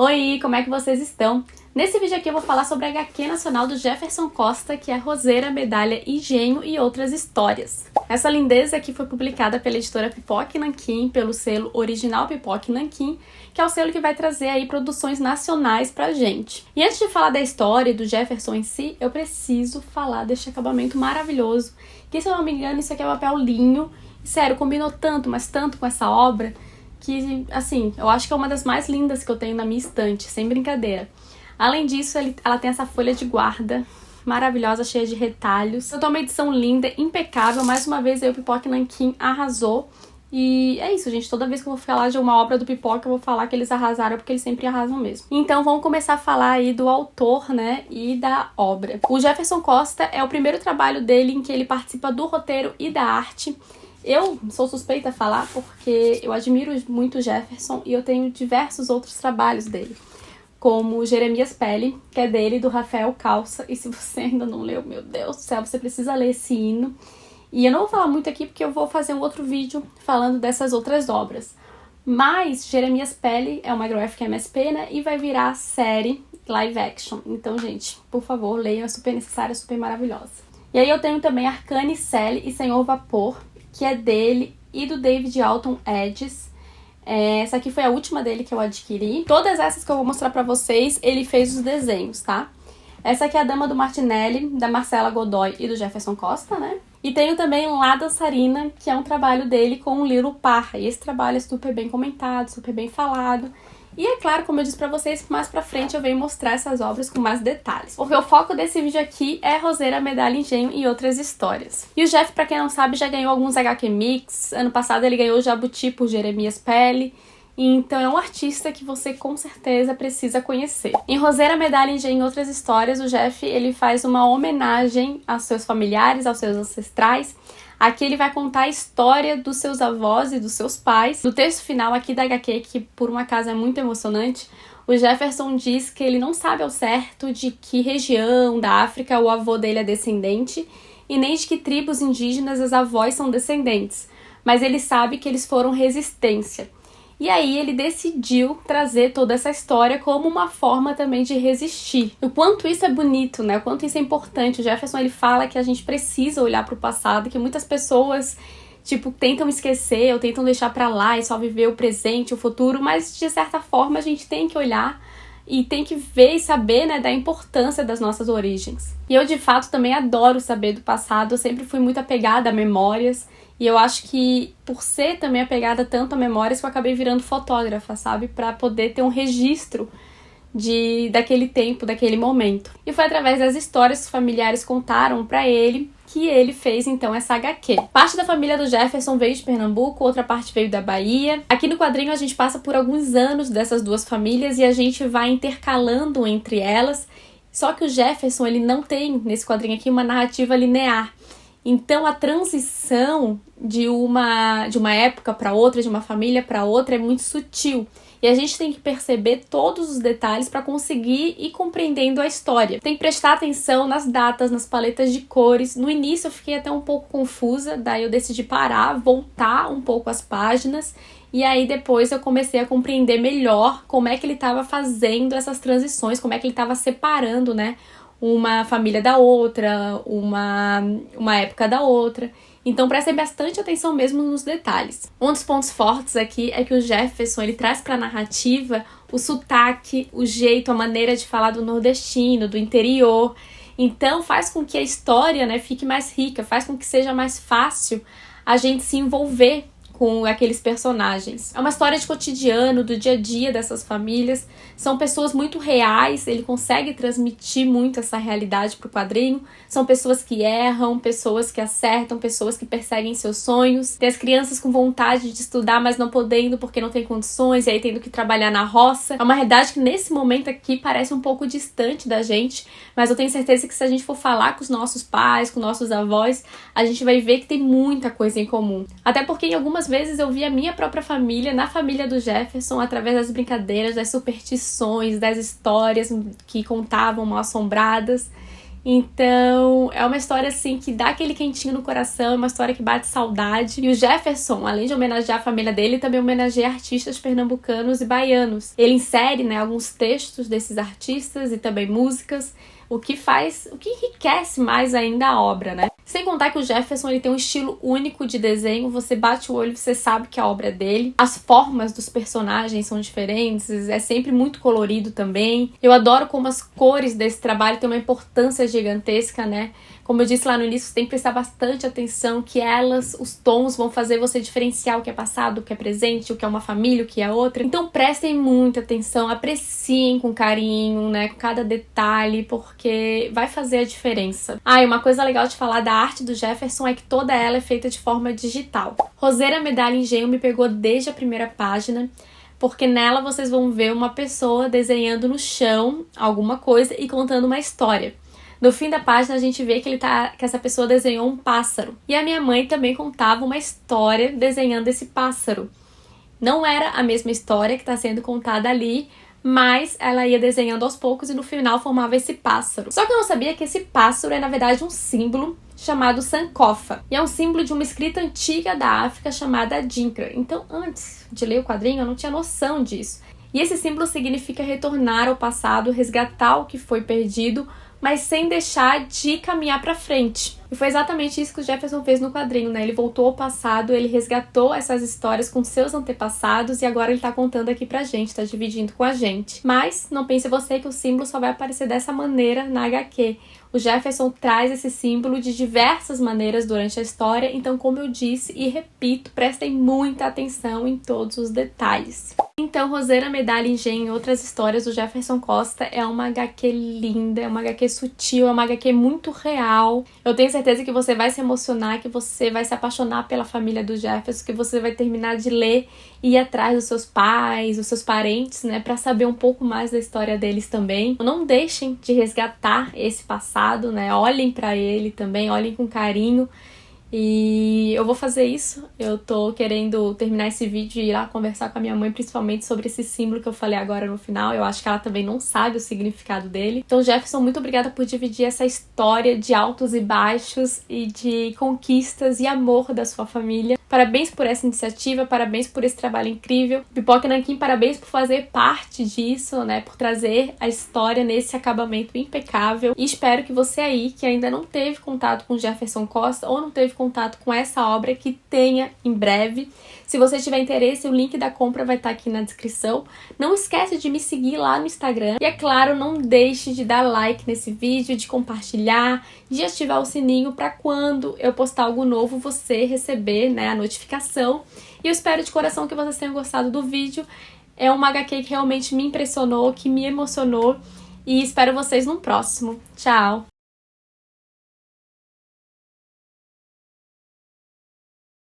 Oi, como é que vocês estão? Nesse vídeo aqui eu vou falar sobre a HQ nacional do Jefferson Costa, que é Roseira, Medalha, Engenho e Outras Histórias. Essa lindeza aqui foi publicada pela editora Pipoca e Nanquim, pelo selo Original Pipoca e Nanquim, que é o selo que vai trazer aí produções nacionais pra gente. E antes de falar da história e do Jefferson em si, eu preciso falar deste acabamento maravilhoso, que se eu não me engano isso aqui é papel linho. Sério, combinou tanto, mas tanto com essa obra, que, assim, eu acho que é uma das mais lindas que eu tenho na minha estante, sem brincadeira. Além disso, ela tem essa folha de guarda maravilhosa, cheia de retalhos. Eu tô uma edição linda, impecável. Mais uma vez, aí o Pipoca e Nanquim arrasou. E é isso, gente. Toda vez que eu vou falar de uma obra do Pipoca, eu vou falar que eles arrasaram, porque eles sempre arrasam mesmo. Então, vamos começar a falar aí do autor, né, e da obra. O Jefferson Costa é o primeiro trabalho dele em que ele participa do roteiro e da arte. Eu sou suspeita a falar porque eu admiro muito o Jefferson e eu tenho diversos outros trabalhos dele, como Jeremias Pele, que é dele, do Rafael Calça. E se você ainda não leu, meu Deus do céu, você precisa ler esse hino. E eu não vou falar muito aqui porque eu vou fazer um outro vídeo falando dessas outras obras. Mas Jeremias Pele é uma graphic MSP, né? E vai virar série live action. Então, gente, por favor, leiam, é super necessária, super maravilhosa. E aí eu tenho também Arcane Sally e Senhor Vapor, que é dele e do David Alton Edges. Essa aqui foi a última dele que eu adquiri. Todas essas que eu vou mostrar pra vocês, ele fez os desenhos, tá? Essa aqui é a Dama do Martinelli, da Marcela Godoy e do Jefferson Costa, né? E tenho também La Dançarina, que é um trabalho dele com o Lilo Parra. E esse trabalho é super bem comentado, super bem falado. E é claro, como eu disse pra vocês, mais pra frente eu venho mostrar essas obras com mais detalhes. Porque o foco desse vídeo aqui é Roseira, Medalha, Engenho e Outras Histórias. E o Jeff, pra quem não sabe, já ganhou alguns HQ Mix. Ano passado ele ganhou o Jabuti por Jeremias Pele. Então é um artista que você com certeza precisa conhecer. Em Roseira, Medalha, Engenho e Outras Histórias, o Jeff ele faz uma homenagem aos seus familiares, aos seus ancestrais. Aqui ele vai contar a história dos seus avós e dos seus pais. No texto final aqui da HQ, que por um acaso é muito emocionante, o Jefferson diz que ele não sabe ao certo de que região da África o avô dele é descendente e nem de que tribos indígenas as avós são descendentes, mas ele sabe que eles foram resistência. E aí ele decidiu trazer toda essa história como uma forma também de resistir. O quanto isso é bonito, né? O quanto isso é importante. O Jefferson ele fala que a gente precisa olhar para o passado, que muitas pessoas tentam esquecer ou tentam deixar para lá e só viver o presente, o futuro, mas de certa forma a gente tem que olhar e tem que ver e saber, né, da importância das nossas origens. E eu, de fato, também adoro saber do passado. Eu sempre fui muito apegada a memórias. E eu acho que, por ser também apegada tanto a memórias, que eu acabei virando fotógrafa, sabe? Pra poder ter um registro daquele tempo, daquele momento. E foi através das histórias que os familiares contaram pra ele que ele fez, então, essa HQ. Parte da família do Jefferson veio de Pernambuco, outra parte veio da Bahia. Aqui no quadrinho a gente passa por alguns anos dessas duas famílias e a gente vai intercalando entre elas. Só que o Jefferson, ele não tem, nesse quadrinho aqui, uma narrativa linear. Então a transição de uma época para outra, de uma família para outra, é muito sutil. E a gente tem que perceber todos os detalhes para conseguir ir compreendendo a história. Tem que prestar atenção nas datas, nas paletas de cores. No início eu fiquei até um pouco confusa, daí eu decidi parar, voltar um pouco as páginas. E aí depois eu comecei a compreender melhor como é que ele estava fazendo essas transições, como é que ele estava separando, né, uma família da outra, uma época da outra. Então prestem bastante atenção mesmo nos detalhes. Um dos pontos fortes aqui é que o Jefferson ele traz para a narrativa o sotaque, o jeito, a maneira de falar do nordestino, do interior. Então faz com que a história, né, fique mais rica, faz com que seja mais fácil a gente se envolver com aqueles personagens. É uma história de cotidiano, do dia a dia dessas famílias. São pessoas muito reais, ele consegue transmitir muito essa realidade pro quadrinho. São pessoas que erram, pessoas que acertam, pessoas que perseguem seus sonhos. Tem as crianças com vontade de estudar, mas não podendo porque não tem condições, e aí tendo que trabalhar na roça. É uma realidade que nesse momento aqui parece um pouco distante da gente, mas eu tenho certeza que se a gente for falar com os nossos pais, com nossos avós, a gente vai ver que tem muita coisa em comum. Até porque em algumas vezes eu vi a minha própria família na família do Jefferson através das brincadeiras, das superstições, das histórias que contavam mal assombradas. Então, é uma história assim que dá aquele quentinho no coração, é uma história que bate saudade. E o Jefferson, além de homenagear a família dele, também homenageia artistas pernambucanos e baianos. Ele insere, né, alguns textos desses artistas e também músicas, o que enriquece mais ainda a obra, né? Sem contar que o Jefferson ele tem um estilo único de desenho, você bate o olho e você sabe que a obra é dele. As formas dos personagens são diferentes, é sempre muito colorido também. Eu adoro como as cores desse trabalho têm uma importância gigantesca, né? Como eu disse lá no início, você tem que prestar bastante atenção que os tons vão fazer você diferenciar o que é passado, o que é presente, o que é uma família, o que é outra. Então prestem muita atenção, apreciem com carinho, né, cada detalhe, porque vai fazer a diferença. E uma coisa legal de falar da arte do Jefferson é que toda ela é feita de forma digital. Roseira, Medalha e Engenho me pegou desde a primeira página, porque nela vocês vão ver uma pessoa desenhando no chão alguma coisa e contando uma história. No fim da página a gente vê que essa pessoa desenhou um pássaro. E a minha mãe também contava uma história desenhando esse pássaro. Não era a mesma história que está sendo contada ali, mas ela ia desenhando aos poucos e no final formava esse pássaro. Só que eu não sabia que esse pássaro é na verdade um símbolo chamado Sankofa. E é um símbolo de uma escrita antiga da África chamada Adinkra. Então antes de ler o quadrinho eu não tinha noção disso. E esse símbolo significa retornar ao passado, resgatar o que foi perdido, mas sem deixar de caminhar pra frente. E foi exatamente isso que o Jefferson fez no quadrinho, né? Ele voltou ao passado, ele resgatou essas histórias com seus antepassados e agora ele tá contando aqui pra gente, tá dividindo com a gente. Mas não pense você que o símbolo só vai aparecer dessa maneira na HQ. O Jefferson traz esse símbolo de diversas maneiras durante a história, então, como eu disse e repito, prestem muita atenção em todos os detalhes. Então, Roseira, Medalha e Engenho e Outras Histórias do Jefferson Costa é uma HQ linda, é uma HQ sutil, é uma HQ muito real. Eu tenho certeza que você vai se emocionar, que você vai se apaixonar pela família do Jefferson, que você vai terminar de ler e ir atrás dos seus pais, dos seus parentes, né, pra saber um pouco mais da história deles também. Não deixem de resgatar esse passado, né, olhem pra ele também, olhem com carinho. E eu vou fazer isso, eu tô querendo terminar esse vídeo e ir lá conversar com a minha mãe, principalmente sobre esse símbolo que eu falei agora no final. Eu acho que ela também não sabe o significado dele. Então, Jefferson, muito obrigada por dividir essa história de altos e baixos e de conquistas e amor da sua família. Parabéns por essa iniciativa, parabéns por esse trabalho incrível. Pipoca Nanquim, parabéns por fazer parte disso, né, por trazer a história nesse acabamento impecável. E espero que você aí, que ainda não teve contato com Jefferson Costa ou não teve contato com essa obra, que tenha em breve. Se você tiver interesse, o link da compra vai estar aqui na descrição. Não esquece de me seguir lá no Instagram. E é claro, não deixe de dar like nesse vídeo, de compartilhar, de ativar o sininho para quando eu postar algo novo você receber, né, a notificação. E eu espero de coração que vocês tenham gostado do vídeo. É uma HQ que realmente me impressionou, que me emocionou. E espero vocês no próximo. Tchau!